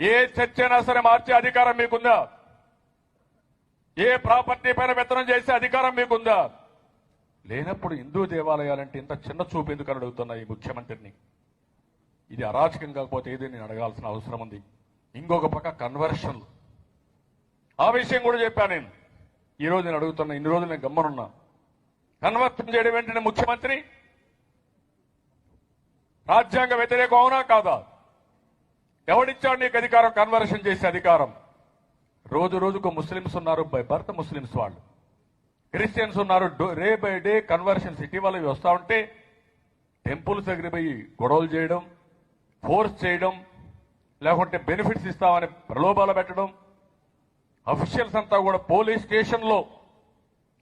ఏ చర్చ అయినా సరే మార్చే అధికారం మీకుందా? ఏ ప్రాపర్టీ పైన పెత్తనం చేసే అధికారం మీకుందా? లేనప్పుడు హిందూ దేవాలయాలంటే ఇంత చిన్న చూపు ఎందుకు అని అడుగుతున్నా ఈ ముఖ్యమంత్రిని. ఇది అరాచకం కాకపోతే ఏది నేను అడగాల్సిన అవసరం ఉంది. ఇంకొక పక్క కన్వర్షన్లు, ఆ విషయం కూడా చెప్పాను నేను. ఈ రోజు నేను అడుగుతున్నా, ఇన్ని రోజులు నేను గమ్మనున్నా. కన్వర్షన్ చేయడం ఏంటంటే ముఖ్యమంత్రి రాజ్యాంగ వ్యతిరేకం అవునా కాదా? ఎవడిచ్చాడు నీకు అధికారం కన్వర్షన్ చేసే అధికారం? రోజు రోజుకు ముస్లిమ్స్ ఉన్నారు, బై బర్త్ ముస్లిమ్స్ వాళ్ళు, క్రిస్టియన్స్ ఉన్నారు, డే బై డే కన్వర్షన్స్. ఇటీవల వస్తా ఉంటే టెంపుల్స్ దగ్గర పోయి గొడవలు చేయడం, ఫోర్స్ చేయడం, లేకుంటే బెనిఫిట్స్ ఇస్తామని ప్రలోభాలు పెట్టడం. అఫీషియల్స్ అంతా కూడా పోలీస్ స్టేషన్లో,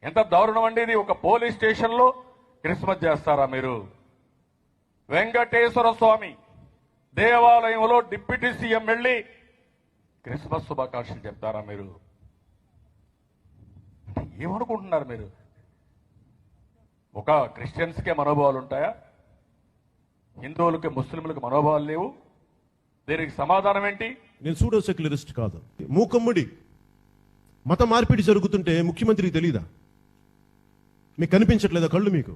ఎంత దారుణం అండి ఇది. ఒక పోలీస్ స్టేషన్లో క్రిస్మస్ చేస్తారా మీరు? వెంకటేశ్వర స్వామి దేవాలయంలో డిప్యూటీ సీఎం వెళ్లి క్రిస్మస్ శుభాకాంక్షలు చెప్తారా మీరు? ఏమనుకుంటున్నారు మీరు? ఒక క్రిస్టియన్స్కే మనోభావాలు ఉంటాయా? హిందువులకి ముస్లింలకు మనోభావాలు లేవు? దీనికి సమాధానం ఏంటి? నేను సూడో సెక్యులరిస్ట్ కాదు. మూకమ్ముడి మత మార్పిడి జరుగుతుంటే ముఖ్యమంత్రికి తెలీదా? మీకు కనిపించట్లేదా కళ్ళు? మీకు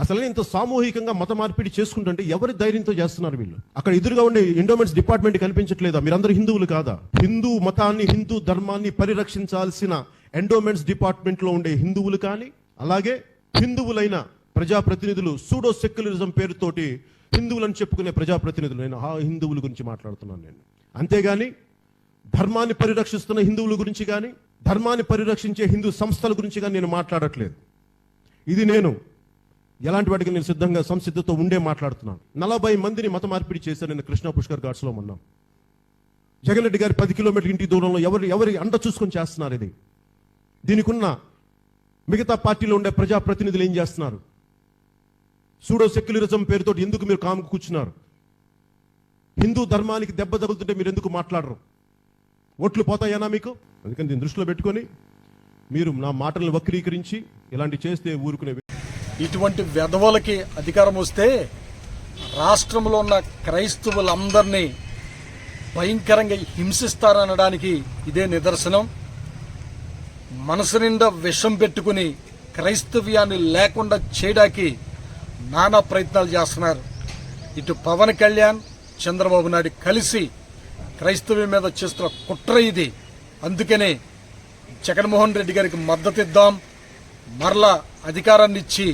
అసలు ఇంత సామూహికంగా మత మార్పిడి చేసుకుంటుంటే ఎవరి ధైర్యంతో చేస్తున్నారు వీళ్ళు? అక్కడ ఎదురుగా ఉండే ఎండోమెంట్స్ డిపార్ట్మెంట్ కనిపించట్లేదా? మీరందరూ హిందువులు కాదా? హిందూ మతాన్ని, హిందూ ధర్మాన్ని పరిరక్షించాల్సిన ఎండోమెంట్స్ డిపార్ట్మెంట్ లో ఉండే హిందువులు కానీ, అలాగే హిందువులైన ప్రజాప్రతినిధులు సూడో సెక్యులరిజం పేరుతోటి హిందువులని చెప్పుకునే ప్రజాప్రతినిధులు, నేను ఆ హిందువుల గురించి మాట్లాడుతున్నాను నేను. అంతేగాని ధర్మాన్ని పరిరక్షిస్తున్న హిందువుల గురించి కానీ, ధర్మాన్ని పరిరక్షించే హిందూ సంస్థల గురించి కానీ నేను మాట్లాడట్లేదు. ఇది నేను ఎలాంటి వాటికి నేను సిద్ధంగా సంసిద్ధతో ఉండే మాట్లాడుతున్నాను. 40 మందిని మత మార్పిడి చేశాను నేను కృష్ణా పుష్కర్ ఘాట్స్ లో ఉన్నాం. జగన్ రెడ్డి గారి 10 కిలోమీటర్ల ఇంటి దూరంలో ఎవరి అండ చూసుకొని చేస్తున్నారు ఇది? దీనికి ఉన్న మిగతా పార్టీలో ఉండే ప్రజాప్రతినిధులు ఏం చేస్తున్నారు? సూడో సెక్యులరిజం పేరుతో ఎందుకు మీరు కాముకు కూర్చున్నారు? హిందూ ధర్మానికి దెబ్బ తగులుతుంటే మీరు ఎందుకు మాట్లాడరు? ఓట్లు పోతాయనా మీకు? అందుకని దీన్ని దృష్టిలో పెట్టుకొని మీరు నా మాటలను వక్రీకరించి ఇలాంటి చేస్తే ఊరుకునే. ఇటువంటి వెధవలకి అధికారం వస్తే రాష్ట్రంలో ఉన్న క్రైస్తవులందరినీ భయంకరంగా హింసిస్తారనడానికి ఇదే నిదర్శనం. మనసు నిండా విషం పెట్టుకుని క్రైస్తవ్యాన్ని లేకుండా చేయడానికి నానా ప్రయత్నాలు చేస్తున్నారు. ఇటు పవన్ కళ్యాణ్, చంద్రబాబు నాయుడు కలిసి క్రైస్తవ్యం మీద చేస్తున్న కుట్ర ఇది. అందుకనే జగన్మోహన్ రెడ్డి గారికి మద్దతు ఇద్దాం, మరలా అధికారాన్ని ఇచ్చి